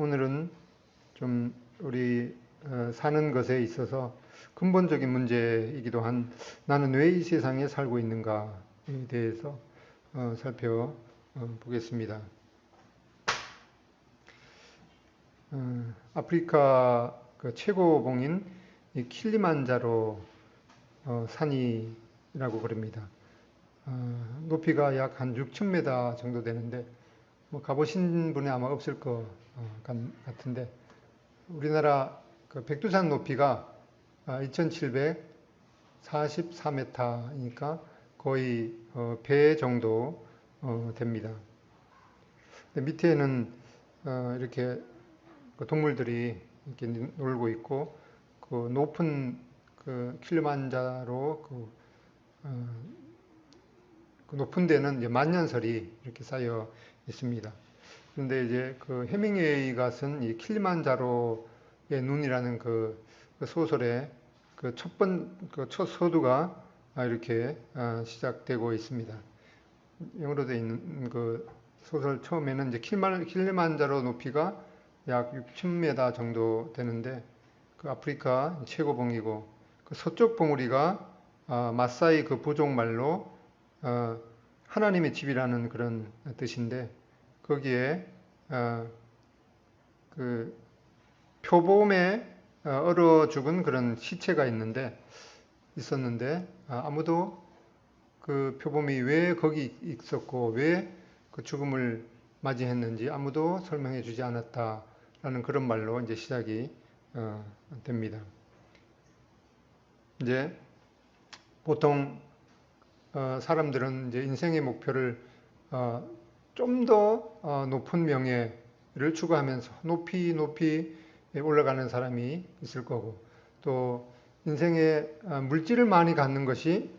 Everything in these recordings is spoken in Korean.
오늘은 좀 우리 사는 것에 있어서 근본적인 문제이기도 한 나는 왜 이 세상에 살고 있는가에 대해서 살펴보겠습니다. 아프리카 그 최고봉인 이 킬리만자로 산이라고 그럽니다. 높이가 약 한 6,000m 정도 되는데 뭐 가보신 분이 아마 없을 것 같은데 우리나라 그 백두산 높이가 2,744m니까 거의 배 정도 됩니다. 밑에는 이렇게 동물들이 이렇게 놀고 있고 그 높은 그 킬리만자로 그 높은 데는 이제 만년설이 이렇게 쌓여 있습니다. 그런데 이제 그 해밍웨이가 쓴 이 킬리만자로의 눈이라는 그 소설의 그 첫 서두가 이렇게 시작되고 있습니다. 영어로 되어 있는 그 소설 처음에는 이제 킬리만자로 높이가 약 6,000m 정도 되는데 그 아프리카 최고봉이고 그 서쪽 봉우리가 마사이 그 부족말로 하나님의 집이라는 그런 뜻인데 거기에 그 표범에 얼어 죽은 그런 시체가 있었는데 아무도 그 표범이 왜 거기 있었고 왜 그 죽음을 맞이했는지 아무도 설명해 주지 않았다라는 그런 말로 이제 시작이 됩니다. 이제 보통 사람들은 이제 인생의 목표를 좀 더 높은 명예를 추구하면서 높이 올라가는 사람이 있을 거고 또 인생에 물질을 많이 갖는 것이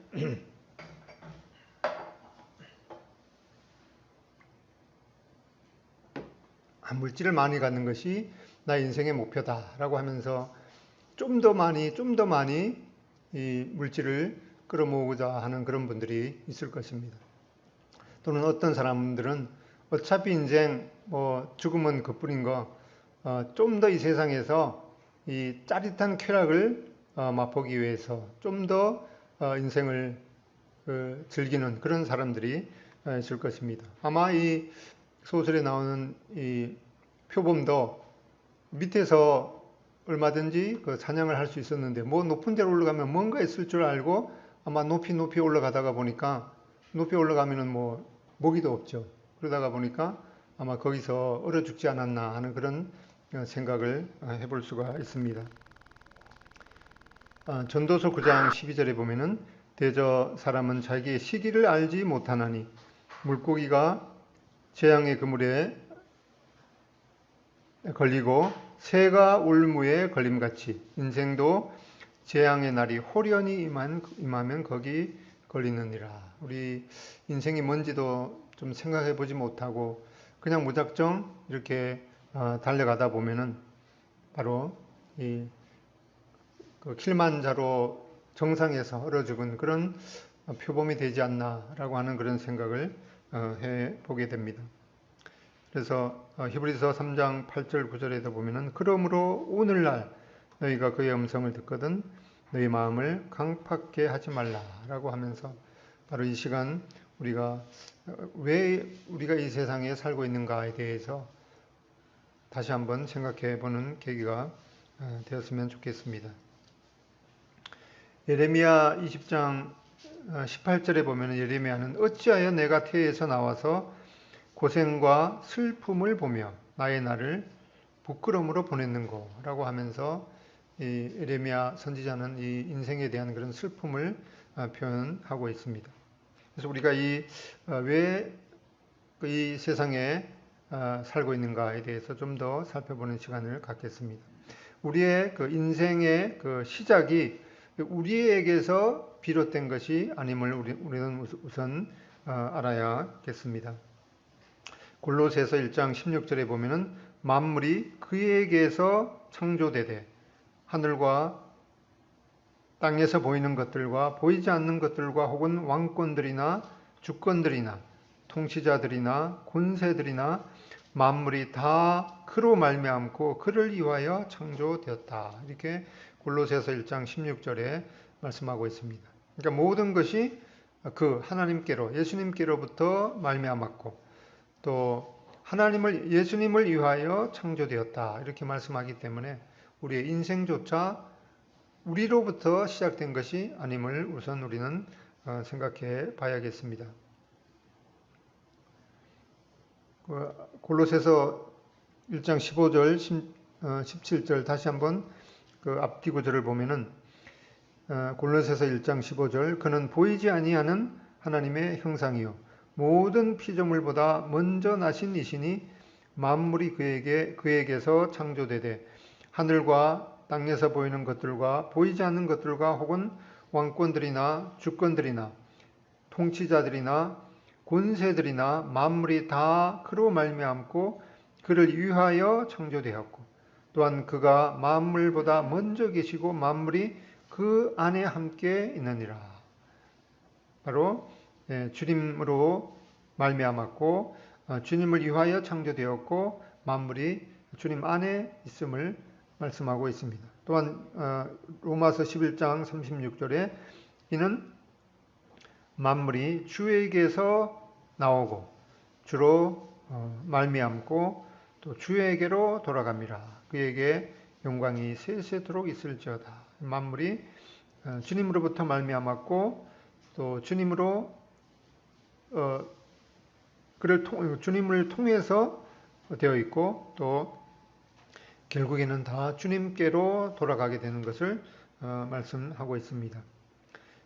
나의 인생의 목표다라고 하면서 좀 더 많이 이 물질을 끌어모으고자 하는 그런 분들이 있을 것입니다. 또는 어떤 사람들은 어차피 인생 죽음은 그뿐인 거 좀 더 이 세상에서 이 짜릿한 쾌락을 맛보기 위해서 좀 더 인생을 즐기는 그런 사람들이 있을 것입니다. 아마 이 소설에 나오는 이 표범도 밑에서 얼마든지 그 사냥을 할 수 있었는데 높은 데로 올라가면 뭔가 있을 줄 알고 아마 높이 올라가다가 보니까 높이 올라가면은 먹이도 없죠. 그러다가 보니까 아마 거기서 얼어 죽지 않았나 하는 그런 생각을 해볼 수가 있습니다. 전도서 9장 12절에 보면은 대저 사람은 자기의 시기를 알지 못하나니 물고기가 재앙의 그물에 걸리고 새가 울무에 걸림같이 인생도 재앙의 날이 호련히 임하면 거기 걸리느니라. 우리 인생이 뭔지도 좀 생각해 보지 못하고 그냥 무작정 이렇게 달려가다 보면은 바로 이 킬만자로 정상에서 얼어 죽은 그런 표범이 되지 않나라고 하는 그런 생각을 해 보게 됩니다. 그래서 히브리서 3장 8절 9절에도 보면은 그러므로 오늘날 너희가 그의 음성을 듣거든 너희 마음을 강팍게 하지 말라라고 하면서 바로 이 시간 우리가 왜 우리가 이 세상에 살고 있는가에 대해서 다시 한번 생각해 보는 계기가 되었으면 좋겠습니다. 예레미야 20장 18절에 보면 예레미야는 어찌하여 내가 태에서 나와서 고생과 슬픔을 보며 나의 날을 부끄러움으로 보냈는고 라고 하면서 이 예레미야 선지자는 이 인생에 대한 그런 슬픔을 표현하고 있습니다. 그래서 우리가 왜 이 세상에 살고 있는가에 대해서 좀 더 살펴보는 시간을 갖겠습니다. 우리의 그 인생의 그 시작이 우리에게서 비롯된 것이 아님을 우리는 우선 알아야겠습니다. 골로새서 1장 16절에 보면은 만물이 그에게서 창조되되 하늘과 땅에서 보이는 것들과 보이지 않는 것들과 혹은 왕권들이나 주권들이나 통치자들이나 권세들이나 만물이 다 그로 말미암고 그를 위하여 창조되었다. 이렇게 골로새서 1장 16절에 말씀하고 있습니다. 그러니까 모든 것이 그 하나님께로 예수님께로부터 말미암았고 또 예수님을 위하여 창조되었다. 이렇게 말씀하기 때문에 우리의 인생조차 우리로부터 시작된 것이 아님을 우선 우리는 생각해 봐야겠습니다. 골로새서 1장 15절, 17절 다시 한번 그 앞뒤 구절을 보면은 골로새서 1장 15절 그는 보이지 아니하는 하나님의 형상이요 모든 피조물보다 먼저 나신 이시니 만물이 그에게서 창조되되 하늘과 땅에서 보이는 것들과 보이지 않는 것들과 혹은 왕권들이나 주권들이나 통치자들이나 권세들이나 만물이 다 그로 말미암고 그를 위하여 창조되었고 또한 그가 만물보다 먼저 계시고 만물이 그 안에 함께 있느니라. 바로 주님으로 말미암았고 주님을 위하여 창조되었고 만물이 주님 안에 있음을 말씀하고 있습니다. 또한 로마서 11장 36절에 이는 만물이 주에게서 나오고 주로 말미암고 또 주에게로 돌아갑니다. 그에게 영광이 세세토록 있을지어다. 만물이 주님으로부터 말미암았고 또 주님으로 주님을 통해서 되어 있고 또 결국에는 다 주님께로 돌아가게 되는 것을 말씀하고 있습니다.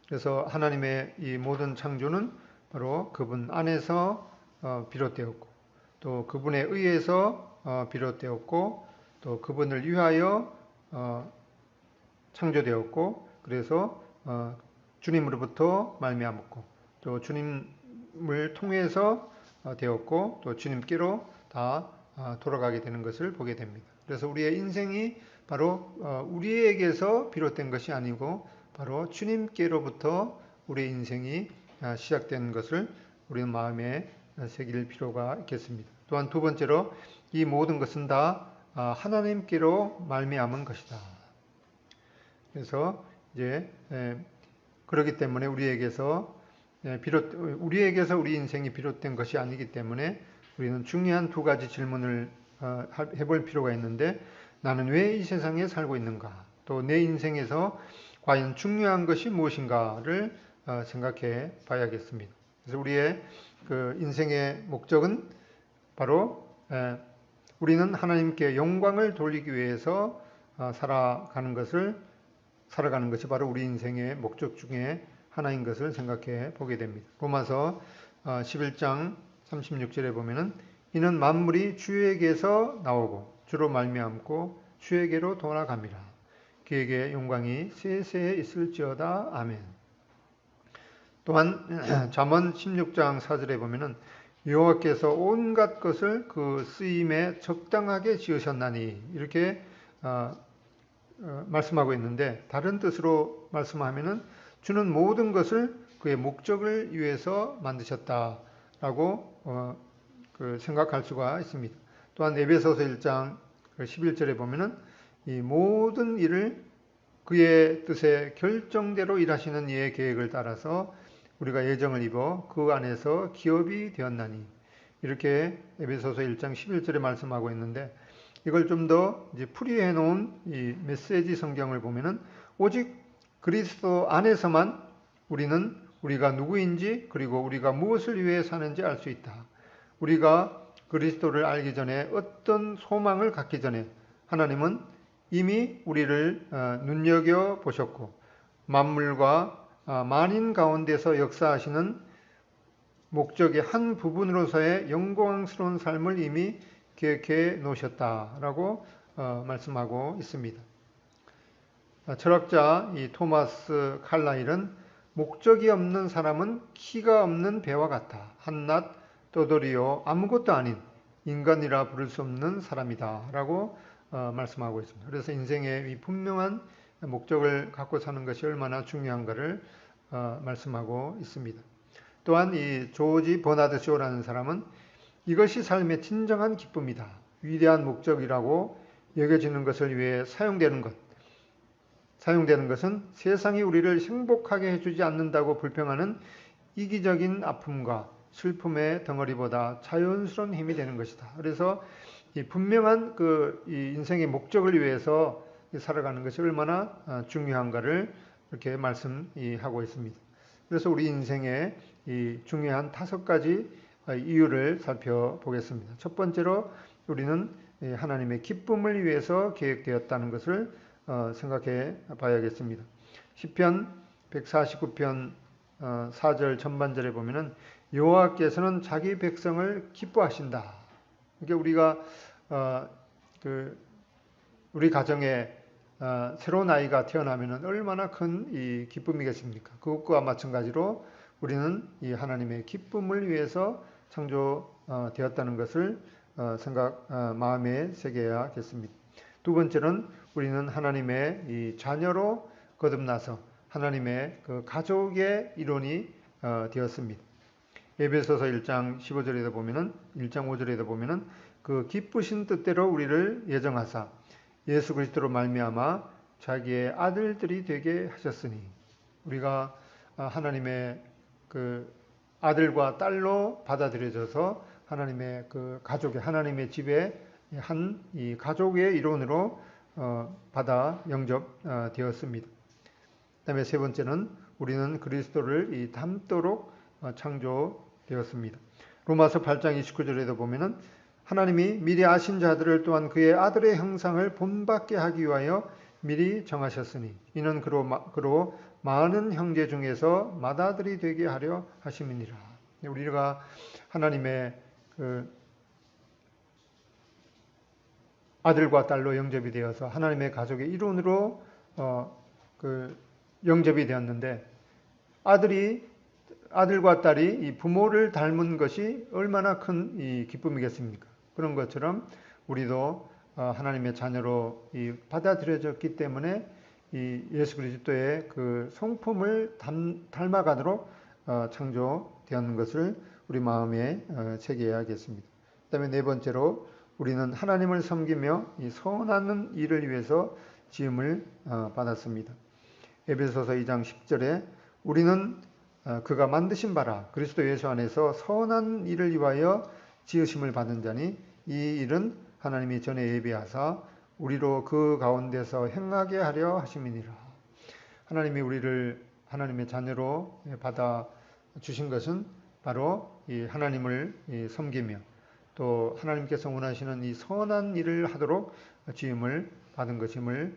그래서 하나님의 이 모든 창조는 바로 그분 안에서 비롯되었고 또 그분에 의해서 비롯되었고 또 그분을 위하여 창조되었고 그래서 주님으로부터 말미암았고 또 주님을 통해서 되었고 또 주님께로 다 돌아가게 되는 것을 보게 됩니다. 그래서 우리의 인생이 바로 우리에게서 비롯된 것이 아니고 바로 주님께로부터 우리의 인생이 시작된 것을 우리는 마음에 새길 필요가 있겠습니다. 또한 두 번째로 이 모든 것은 다 하나님께로 말미암은 것이다. 그래서 이제 그렇기 때문에 우리에게서 우리 인생이 비롯된 것이 아니기 때문에 우리는 중요한 두 가지 질문을 해볼 필요가 있는데 나는 왜 이 세상에 살고 있는가? 또 내 인생에서 과연 중요한 것이 무엇인가를 생각해 봐야겠습니다. 그래서 우리의 그 인생의 목적은 바로 우리는 하나님께 영광을 돌리기 위해서 살아가는 것이 바로 우리 인생의 목적 중에 하나인 것을 생각해 보게 됩니다. 로마서 11장 36절에 보면은 이는 만물이 주에게서 나오고 주로 말미암고 주에게로 돌아갑니다. 그에게 영광이 세세에 있을지어다. 아멘. 또한 잠언 16장 4절에 보면은 여호와께서 온갖 것을 그 쓰임에 적당하게 지으셨나니 이렇게 말씀하고 있는데 다른 뜻으로 말씀하면은 주는 모든 것을 그의 목적을 위해서 만드셨다라고 생각할 수가 있습니다. 또한 에베소서 1장 11절에 보면은 이 모든 일을 그의 뜻에 결정대로 일하시는 이의 계획을 따라서 우리가 예정을 입어 그 안에서 기업이 되었나니 이렇게 에베소서 1장 11절에 말씀하고 있는데 이걸 좀 더 풀이해 놓은 이 메시지 성경을 보면은 오직 그리스도 안에서만 우리가 누구인지 그리고 우리가 무엇을 위해 사는지 알 수 있다. 우리가 그리스도를 알기 전에 어떤 소망을 갖기 전에 하나님은 이미 우리를 눈여겨 보셨고 만물과 만인 가운데서 역사하시는 목적의 한 부분으로서의 영광스러운 삶을 이미 계획해 놓으셨다라고 말씀하고 있습니다. 철학자 이 토마스 칼라일은 목적이 없는 사람은 키가 없는 배와 같아 한낱 떠돌이요 아무것도 아닌 인간이라 부를 수 없는 사람이다 라고 말씀하고 있습니다. 그래서 인생의 이 분명한 목적을 갖고 사는 것이 얼마나 중요한가를 말씀하고 있습니다. 또한 이 조지 버나드 쇼라는 사람은 이것이 삶의 진정한 기쁨이다. 위대한 목적이라고 여겨지는 것을 위해 사용되는 것은 세상이 우리를 행복하게 해주지 않는다고 불평하는 이기적인 아픔과 슬픔의 덩어리보다 자연스러운 힘이 되는 것이다. 그래서 이 분명한 이 인생의 목적을 위해서 살아가는 것이 얼마나 중요한가를 이렇게 말씀하고 있습니다. 그래서 우리 인생의 이 중요한 5가지 이유를 살펴보겠습니다. 첫 번째로 우리는 하나님의 기쁨을 위해서 계획되었다는 것을 생각해 봐야겠습니다. 시편 149편 4절 전반절에 보면은 여호와께서는 자기 백성을 기뻐하신다. 그러니까 우리가 우리 가정에 새로운 아이가 태어나면은 얼마나 큰 이 기쁨이겠습니까? 그것과 마찬가지로 우리는 이 하나님의 기쁨을 위해서 창조되었다는 것을 마음에 새겨야겠습니다. 두 번째는 우리는 하나님의 이 자녀로 거듭나서 하나님의 그 가족의 일원이 되었습니다. 에베소서 1장 15절에도 보면은 1장 5절에도 보면은 그 기쁘신 뜻대로 우리를 예정하사 예수 그리스도로 말미암아 자기의 아들들이 되게 하셨으니 우리가 하나님의 그 아들과 딸로 받아들여져서 하나님의 그 가족의 하나님의 집에 한 이 가족의 일원으로 받아 영접되었습니다. 그다음에 세 번째는 우리는 그리스도를 닮도록 창조되었습니다. 로마서 8장 29절에도 보면은 하나님이 미리 아신 자들을 또한 그의 아들의 형상을 본받게 하기 위하여 미리 정하셨으니 이는 그로 많은 형제 중에서 맏아들이 되게 하려 하심이니라. 우리가 하나님의 그 아들과 딸로 영접이 되어서 하나님의 가족의 일원으로 영접이 되었는데 아들과 딸이 이 부모를 닮은 것이 얼마나 큰 이 기쁨이겠습니까? 그런 것처럼 우리도 하나님의 자녀로 받아들여졌기 때문에 이 예수 그리스도의 그 성품을 닮아가도록 창조되었는 것을 우리 마음에 새겨야겠습니다. 그다음에 네 번째로 우리는 하나님을 섬기며 이 선한 일을 위해서 지음을 받았습니다. 에베소서 2장 10절에 우리는 그가 만드신 바라 그리스도 예수 안에서 선한 일을 위하여 지으심을 받은 자니 이 일은 하나님이 전에 예비하사 우리로 그 가운데서 행하게 하려 하심이니라. 하나님이 우리를 하나님의 자녀로 받아 주신 것은 바로 이 하나님을 섬기며 또 하나님께서 원하시는 이 선한 일을 하도록 지음을 받은 것임을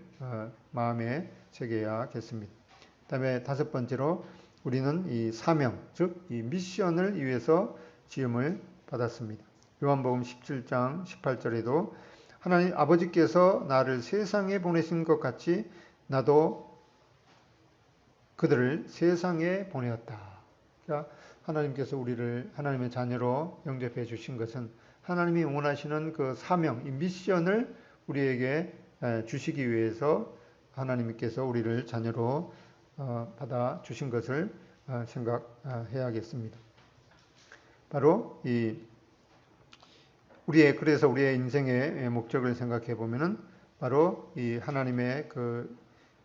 마음에 새겨야겠습니다. 그다음에 다섯 번째로 우리는 이 사명, 즉 이 미션을 위해서 지음을 받았습니다. 요한복음 17장 18절에도 하나님 아버지께서 나를 세상에 보내신 것 같이 나도 그들을 세상에 보내었다. 그러니까 하나님께서 우리를 하나님의 자녀로 영접해 주신 것은 하나님이 원하시는 그 사명, 이 미션을 우리에게 주시기 위해서 하나님께서 우리를 자녀로 받아 주신 것을 생각해야겠습니다. 바로 그래서 우리의 인생의 목적을 생각해 보면은 바로 이 하나님의 그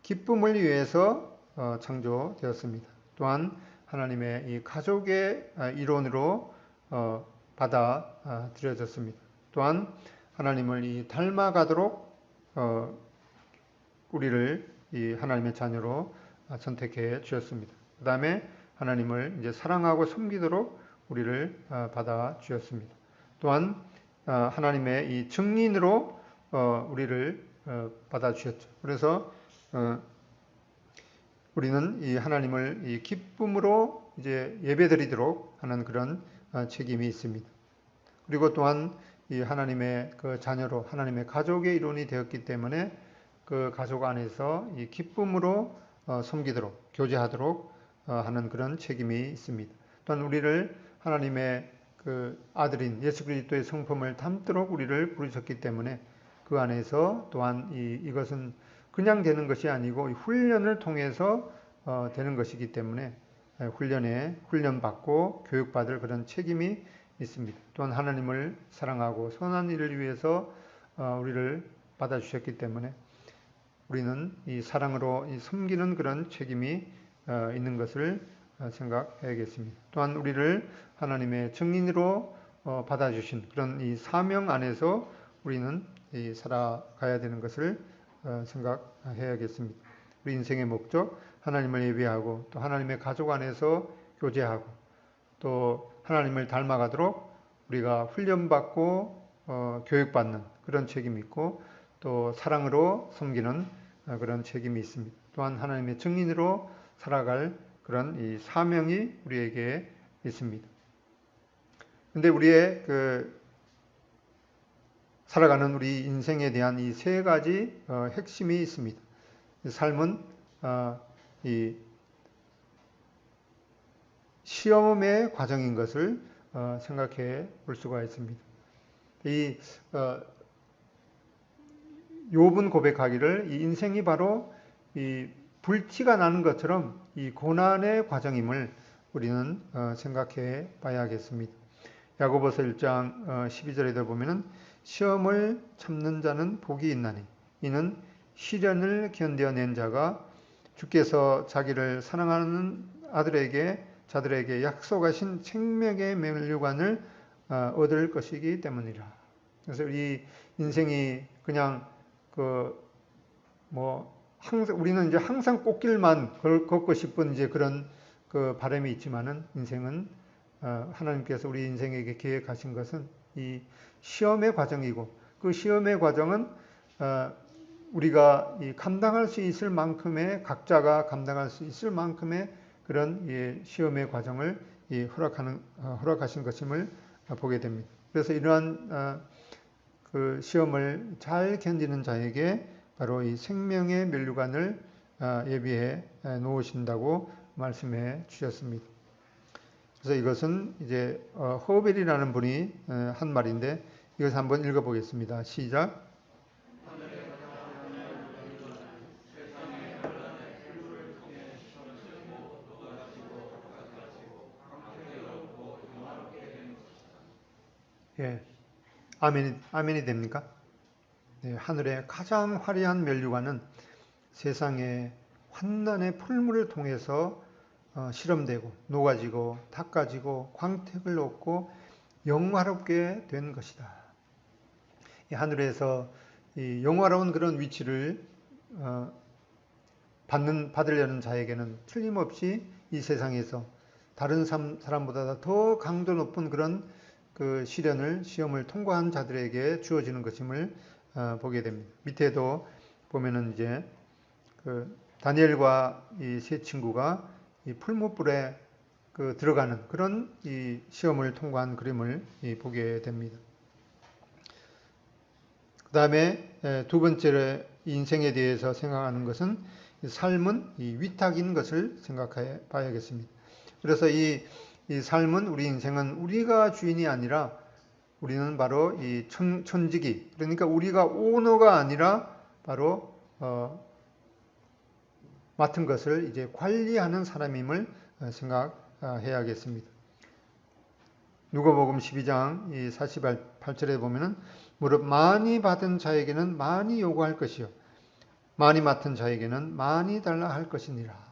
기쁨을 위해서 창조되었습니다. 또한 하나님의 이 가족의 일원으로 받아들여졌습니다. 또한 하나님을 닮아가도록 우리를 이 하나님의 자녀로 선택해 주셨습니다. 그 다음에 하나님을 이제 사랑하고 섬기도록 우리를 받아 주셨습니다. 또한 하나님의 이 증인으로 우리를 받아 주셨죠. 그래서 우리는 이 하나님을 이 기쁨으로 이제 예배드리도록 하는 그런 책임이 있습니다. 그리고 또한 이 하나님의 그 자녀로 하나님의 가족의 일원이 되었기 때문에 그 가족 안에서 이 기쁨으로 섬기도록 교제하도록 하는 그런 책임이 있습니다. 또한 우리를 하나님의 그 아들인 예수 그리스도의 성품을 담도록 우리를 부르셨기 때문에 그 안에서 또한 이것은 그냥 되는 것이 아니고 훈련을 통해서 되는 것이기 때문에 훈련받고 교육받을 그런 책임이 있습니다. 또한 하나님을 사랑하고 선한 일을 위해서 우리를 받아주셨기 때문에 우리는 이 사랑으로 섬기는 그런 책임이 있는 것을 생각해야겠습니다. 또한 우리를 하나님의 증인으로 받아주신 그런 이 사명 안에서 우리는 살아가야 되는 것을 생각해야겠습니다. 우리 인생의 목적, 하나님을 예배하고 또 하나님의 가족 안에서 교제하고 또 하나님을 닮아가도록 우리가 훈련받고 교육받는 그런 책임이 있고 또 사랑으로 섬기는 그런 책임이 있습니다. 또한 하나님의 증인으로 살아갈 그런 이 사명이 우리에게 있습니다. 근데 우리의 살아가는 우리 인생에 대한 이 세 가지 핵심이 있습니다. 삶은 이 시험의 과정인 것을 생각해 볼 수가 있습니다. 이 욥은 고백하기를 이 인생이 바로 이 불티가 나는 것처럼 이 고난의 과정임을 우리는 생각해 봐야겠습니다. 야고보서 1장 12절에도 보면은 시험을 참는 자는 복이 있나니 이는 시련을 견뎌낸 자가 주께서 자기를 사랑하는 자들에게 약속하신 생명의 면류관을 얻을 것이기 때문이라. 그래서 이 인생이 그냥 항상 우리는 이제 항상 꽃길만 걷고 싶은 이제 그런 바람이 있지만은 인생은 하나님께서 우리 인생에게 계획하신 것은 이 시험의 과정이고 그 시험의 과정은 우리가 감당할 수 있을 만큼의 각자가 감당할 수 있을 만큼의 그런 시험의 과정을 허락하신 것임을 보게 됩니다. 그래서 이러한 그 시험을 잘 견디는 자에게 바로 이 생명의 면류관을 예비해 놓으신다고 말씀해 주셨습니다. 그래서 이것은 이제 허벨이라는 분이 한 말인데 이것을 한번 읽어보겠습니다. 시작. 예, 아멘이 됩니까? 네, 하늘의 가장 화려한 면류관은 세상의 환난의 풀물을 통해서 실험되고 녹아지고 닦아지고 광택을 얻고 영화롭게 된 것이다. 이 하늘에서 이 영화로운 그런 위치를 받으려는 자에게는 틀림없이 이 세상에서 다른 사람보다 더 강도 높은 그런 시험을 통과한 자들에게 주어지는 것임을 보게 됩니다. 밑에도 보면은 이제 다니엘과 이 세 친구가 이 풀무불에 들어가는 그런 이 시험을 통과한 그림을 보게 됩니다. 그 다음에 두 번째로 인생에 대해서 생각하는 것은 삶은 이 위탁인 것을 생각해 봐야겠습니다. 그래서 이 삶은 우리 인생은 우리가 주인이 아니라 우리는 바로 이 천직이 그러니까 우리가 오너가 아니라 바로 맡은 것을 이제 관리하는 사람임을 생각해야겠습니다. 누가복음 12장 48절에 보면은 무릇 많이 받은 자에게는 많이 요구할 것이요 많이 맡은 자에게는 많이 달라 할 것이니라.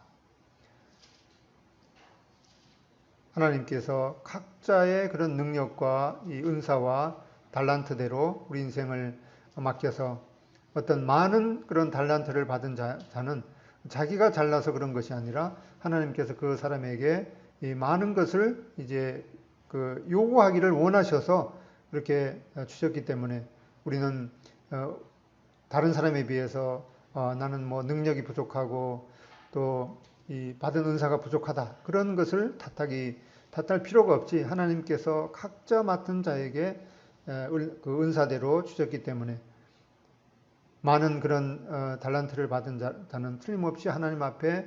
하나님께서 각자의 그런 능력과 이 은사와 달란트대로 우리 인생을 맡겨서 어떤 많은 그런 달란트를 받은 자는 자기가 잘나서 그런 것이 아니라 하나님께서 그 사람에게 이 많은 것을 이제 요구하기를 원하셔서 그렇게 주셨기 때문에 우리는 다른 사람에 비해서 나는 뭐 능력이 부족하고 또 이 받은 은사가 부족하다 그런 것을 탓할 필요가 없지. 하나님께서 각자 맡은 자에게 그 은사대로 주셨기 때문에 많은 그런 달란트를 받은 자는 틀림없이 하나님 앞에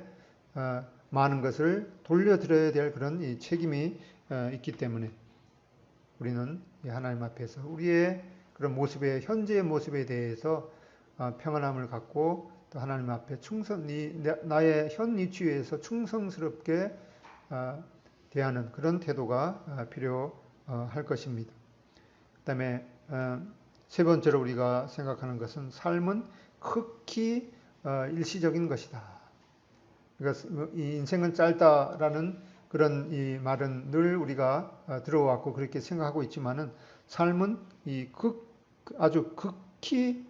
많은 것을 돌려드려야 될 그런 이 책임이 있기 때문에 우리는 하나님 앞에서 우리의 그런 현재의 모습에 대해서 평안함을 갖고 또 하나님 앞에 나의 현 위치에서 충성스럽게 대하는 그런 태도가 할 것입니다. 그다음에 세 번째로 우리가 생각하는 것은 삶은 극히 일시적인 것이다. 그러니까 이 인생은 짧다라는 그런 이 말은 늘 우리가 들어왔고 그렇게 생각하고 있지만은 삶은 아주 극히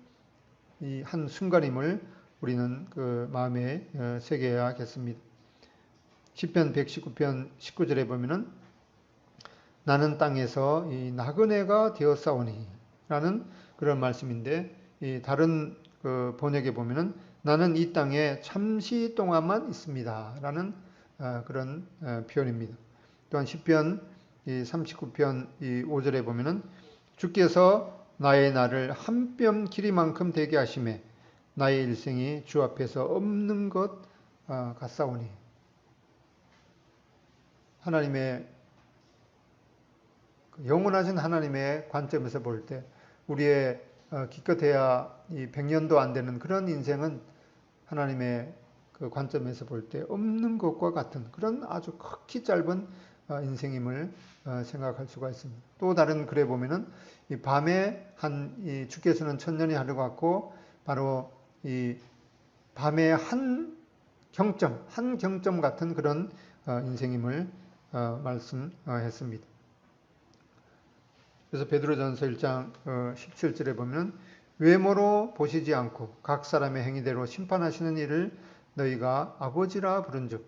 이 한 순간임을 우리는 그 마음에 새겨야겠습니다. 시편 119편 19절에 보면은 나는 땅에서 이 나그네가 되었사오니 라는 그런 말씀인데, 이 다른 그 번역에 보면은 나는 이 땅에 잠시 동안만 있습니다 라는 그런 표현입니다. 또한 시편 39편 5절에 보면은 주께서 나의 날을 한 뼘 길이만큼 되게 하심에 나의 일생이 주 앞에서 없는 것 같사오니. 하나님의 영원하신 하나님의 관점에서 볼 때 우리의 기껏해야 이 100년도 안 되는 그런 인생은 하나님의 그 관점에서 볼 때 없는 것과 같은 그런 아주 극히 짧은 인생임을 생각할 수가 있습니다. 또 다른 글에 보면은 이 밤에 이 주께서는 천년이 하루 같고 바로 이 밤의 한 경점 같은 그런 인생임을 말씀했습니다. 그래서 베드로전서 1장 17절에 보면 외모로 보시지 않고 각 사람의 행위대로 심판하시는 이를 너희가 아버지라 부른즉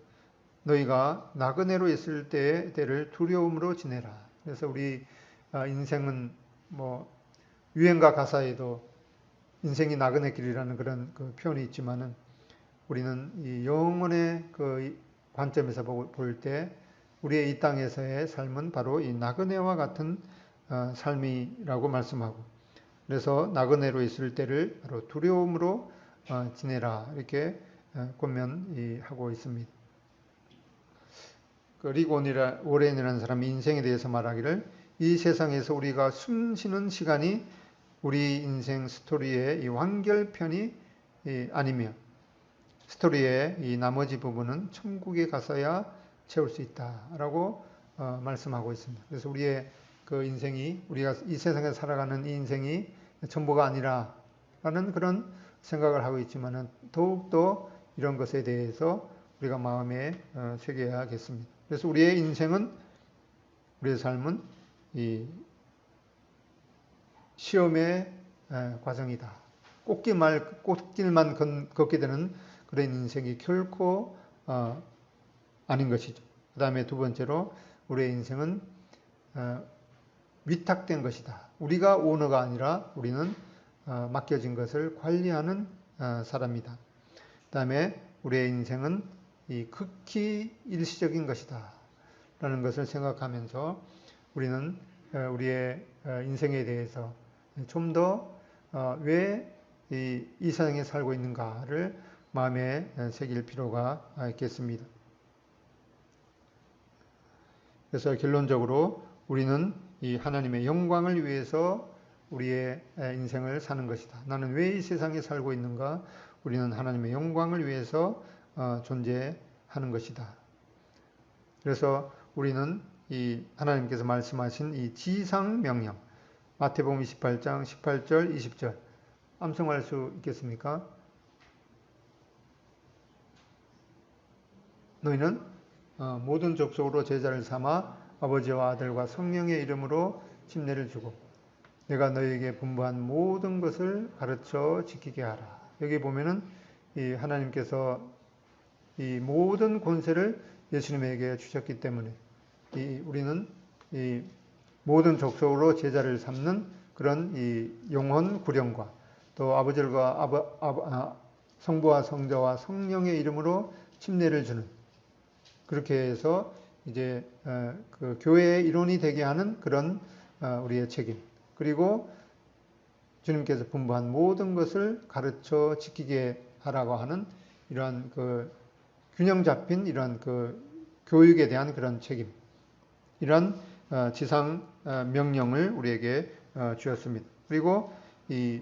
너희가 나그네로 있을 때의 때를 두려움으로 지내라. 그래서 우리 인생은 뭐 유행가 가사에도 인생이 나그네 길이라는 그런 그 표현이 있지만은 우리는 이 영혼의 그 관점에서 볼 때 우리의 이 땅에서의 삶은 바로 이 나그네와 같은 삶이라고 말씀하고, 그래서 나그네로 있을 때를 바로 두려움으로 지내라 이렇게 권면하고 있습니다. 그 리고 오렌이라는 사람이 인생에 대해서 말하기를 이 세상에서 우리가 숨 쉬는 시간이 우리 인생 스토리의 이 완결편이 아니며 스토리의 이 나머지 부분은 천국에 가서야 채울 수 있다라고 말씀하고 있습니다. 그래서 우리의 그 인생이 우리가 이 세상에 살아가는 이 인생이 전부가 아니라라는 그런 생각을 하고 있지만은 더욱더 이런 것에 대해서 우리가 마음에 새겨야겠습니다. 그래서 우리의 인생은 우리의 삶은 이 시험의 과정이다. 꽃길만 걷게 되는 그런 인생이 결코 아닌 것이죠. 그 다음에 두 번째로 우리의 인생은 위탁된 것이다. 우리가 오너가 아니라 우리는 맡겨진 것을 관리하는 사람이다. 그 다음에 우리의 인생은 이 극히 일시적인 것이다. 라는 것을 생각하면서 우리는 우리의 인생에 대해서 좀 더 왜 이 세상에 살고 있는가를 마음에 새길 필요가 있겠습니다. 그래서 결론적으로 우리는 이 하나님의 영광을 위해서 우리의 인생을 사는 것이다. 나는 왜 이 세상에 살고 있는가? 우리는 하나님의 영광을 위해서 존재하는 것이다. 그래서 우리는 이 하나님께서 말씀하신 이 지상 명령, 마태복음 28장 18절, 20절 암송할 수 있겠습니까? 너희는 모든 족속으로 제자를 삼아 아버지와 아들과 성령의 이름으로 침례를 주고 내가 너희에게 분부한 모든 것을 가르쳐 지키게 하라. 여기 보면은 이 하나님께서 이 모든 권세를 예수님에게 주셨기 때문에 우리는 이 모든 족속으로 제자를 삼는 그런 이 영혼 구령과 또 아버지와 성부와 성자와 성령의 이름으로 침례를 주는, 그렇게 해서 이제 그 교회의 일원이 되게 하는 그런 우리의 책임, 그리고 주님께서 분부한 모든 것을 가르쳐 지키게 하라고 하는 이러한 그 균형 잡힌 이러한 그 교육에 대한 그런 책임, 이러한 지상 명령을 우리에게 주었습니다. 그리고 이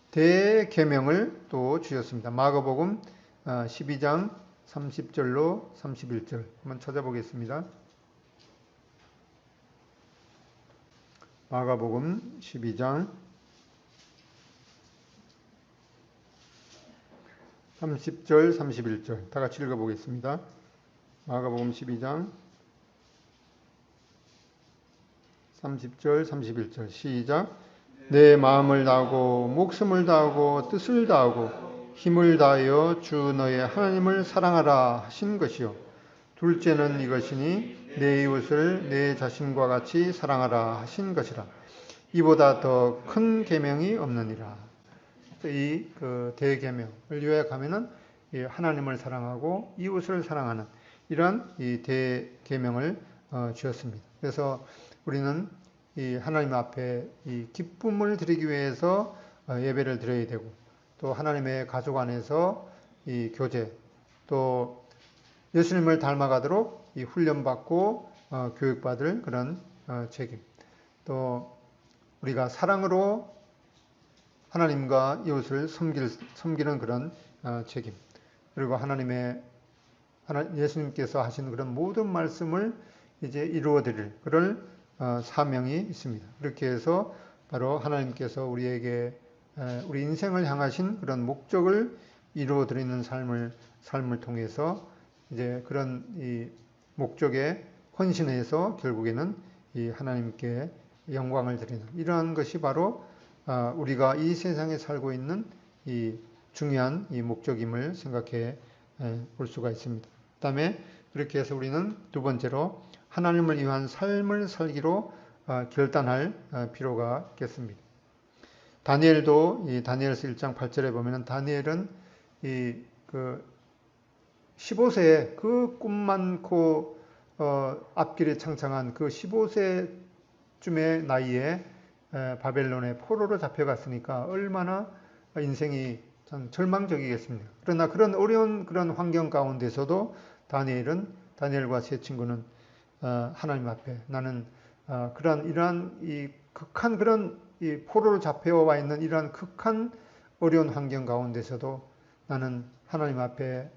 대계명을 또 주셨습니다. 마가복음 12장 30절로 31절 한번 찾아보겠습니다. 마가복음 12장 30절 31절 다 같이 읽어보겠습니다. 마가복음 12장 30절 31절 시작. 내 마음을 다하고 목숨을 다하고 뜻을 다하고 힘을 다하여 주 너의 하나님을 사랑하라 하신 것이요 둘째는 이것이니 내 이웃을 내 자신과 같이 사랑하라 하신 것이라. 이보다 더 큰 계명이 없느니라. 이 대계명을 요약하면은 하나님을 사랑하고 이웃을 사랑하는 이런 이 대계명을 주었습니다. 그래서 우리는 이 하나님 앞에 이 기쁨을 드리기 위해서 예배를 드려야 되고, 또 하나님의 가족 안에서 이 교제, 또 예수님을 닮아가도록 이 훈련받고 교육받을 그런 책임, 또 우리가 사랑으로 하나님과 이웃을 섬기는 그런 책임, 그리고 예수님께서 하신 그런 모든 말씀을 이제 이루어 드릴 그런 사명이 있습니다. 그렇게 해서 바로 하나님께서 우리에게 우리 인생을 향하신 그런 목적을 이루어 드리는 삶을 통해서 이제 그런 이 목적에 헌신해서 결국에는 이 하나님께 영광을 드리는 이러한 것이 바로 우리가 이 세상에 살고 있는 이 중요한 이 목적임을 생각해 볼 수가 있습니다. 그다음에 그렇게 해서 우리는 두 번째로 하나님을 위한 삶을 살기로 결단할 필요가 있겠습니다. 다니엘도 이 다니엘서 1장 8절에 보면은 다니엘은 이 15세에 그 꿈 많고 앞길이 창창한 그 15세쯤의 나이에 바벨론의 포로로 잡혀갔으니까 얼마나 인생이 참 절망적이겠습니까? 그러나 그런 어려운 그런 환경 가운데서도 다니엘과 세 친구는 하나님 앞에 나는 이러한 이 극한 그런 이 포로로 잡혀와 있는 이러한 극한 어려운 환경 가운데서도 나는 하나님 앞에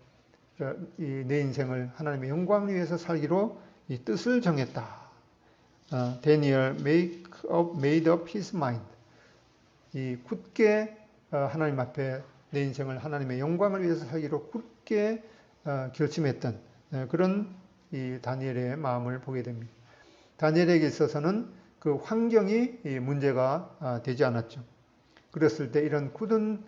내 인생을 하나님의 영광을 위해서 살기로 이 뜻을 정했다. Daniel made up his mind. 이 굳게 하나님 앞에 내 인생을 하나님의 영광을 위해서 살기로 굳게 결심했던 그런 이 다니엘의 마음을 보게 됩니다. 다니엘에게 있어서는 그 환경이 문제가 되지 않았죠. 그랬을 때 이런 굳은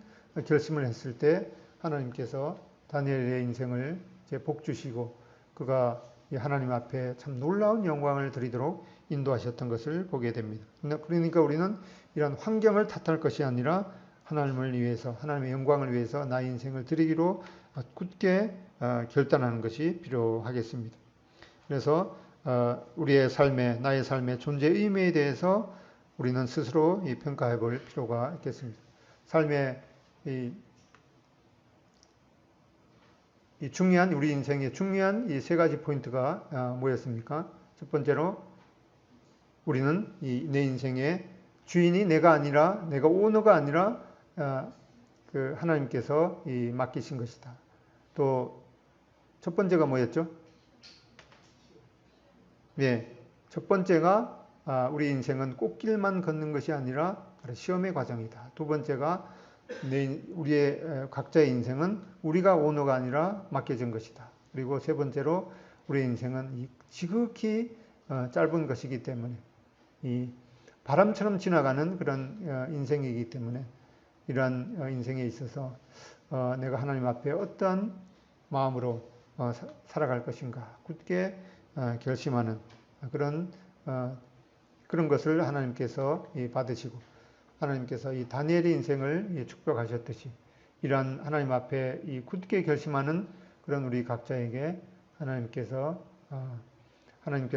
결심을 했을 때 하나님께서 다니엘의 인생을 복 주시고 그가 하나님 앞에 참 놀라운 영광을 드리도록 인도하셨던 것을 보게 됩니다. 그러니까 우리는 이런 환경을 탓할 것이 아니라 하나님을 위해서, 하나님의 영광을 위해서 나의 인생을 드리기로 굳게 결단하는 것이 필요하겠습니다. 그래서 나의 삶의 존재 의미에 대해서 우리는 스스로 평가해 볼 필요가 있겠습니다. 삶의 우리 인생의 중요한 이 세 가지 포인트가 뭐였습니까? 첫 번째로 우리는 내 인생의 주인이 내가 오너가 아니라 그 하나님께서 맡기신 것이다. 또 첫 번째가 뭐였죠? 예, 첫 번째가 우리 인생은 꽃길만 걷는 것이 아니라 시험의 과정이다. 두 번째가 우리의 각자의 인생은 우리가 오너가 아니라 맡겨진 것이다. 그리고 세 번째로 우리의 인생은 지극히 짧은 것이기 때문에 이 바람처럼 지나가는 그런 인생이기 때문에 이러한 인생에 있어서 내가 하나님 앞에 어떠한 마음으로 살아갈 것인가 굳게 결심하는 그런 것을 하나님께서 받으시고 하나님께서 이 다니엘의 인생을 축복하셨듯이 이러한 하나님 앞에 굳게 결심하는 그런 우리 각자에게 하나님께서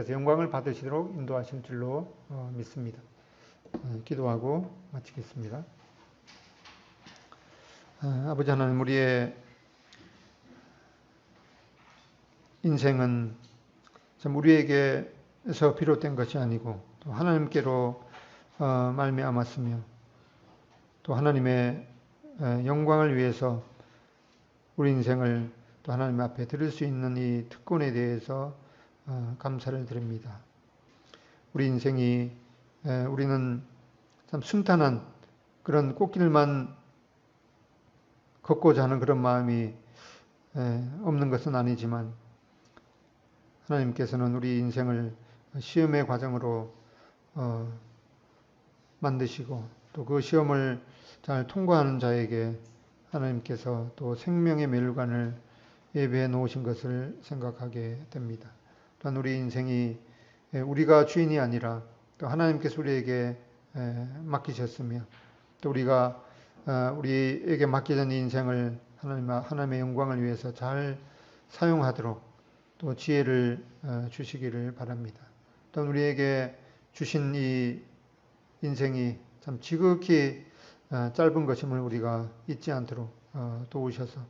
영광을 받으시도록 인도하실 줄로 믿습니다. 기도하고 마치겠습니다. 아버지 하나님, 우리의 인생은 참 우리에게서 비롯된 것이 아니고 또 하나님께로 말미암았으며 또 하나님의 영광을 위해서 우리 인생을 또 하나님 앞에 드릴 수 있는 이 특권에 대해서 감사를 드립니다. 우리 인생이 우리는 참 순탄한 그런 꽃길만 걷고자 하는 그런 마음이 없는 것은 아니지만 하나님께서는 우리 인생을 시험의 과정으로 만드시고 또 그 시험을 잘 통과하는 자에게 하나님께서 또 생명의 멸관을 예배해 놓으신 것을 생각하게 됩니다. 또한 우리 인생이 우리가 주인이 아니라 또 하나님께서 우리에게 맡기셨으며 또 우리가 우리에게 맡겨진 인생을 하나님의 영광을 위해서 잘 사용하도록 또 지혜를 주시기를 바랍니다. 또 우리에게 주신 이 인생이 참 지극히 짧은 것임을 우리가 잊지 않도록 도우셔서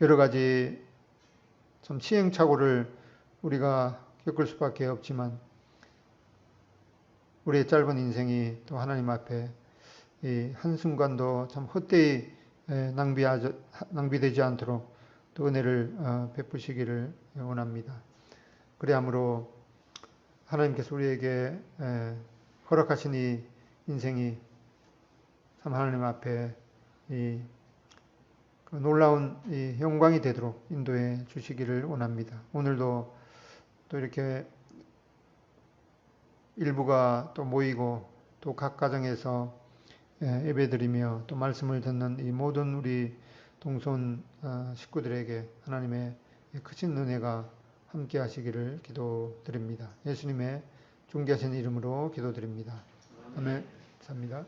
여러 가지 참 시행착오를 우리가 겪을 수밖에 없지만 우리의 짧은 인생이 또 하나님 앞에 이 한순간도 참 헛되이 낭비되지 않도록 또 은혜를 베푸시기를 원합니다. 그리함으로 하나님께서 우리에게 허락하신 이 인생이 참 하나님 앞에 이 놀라운 이 영광이 되도록 인도해 주시기를 원합니다. 오늘도 또 이렇게 일부가 또 모이고 또 각 가정에서 예배드리며 또 말씀을 듣는 이 모든 우리 동손 식구들에게 하나님의 크신 은혜가 함께 하시기를 기도드립니다. 예수님의 존귀하신 이름으로 기도드립니다. 아멘. 감사합니다.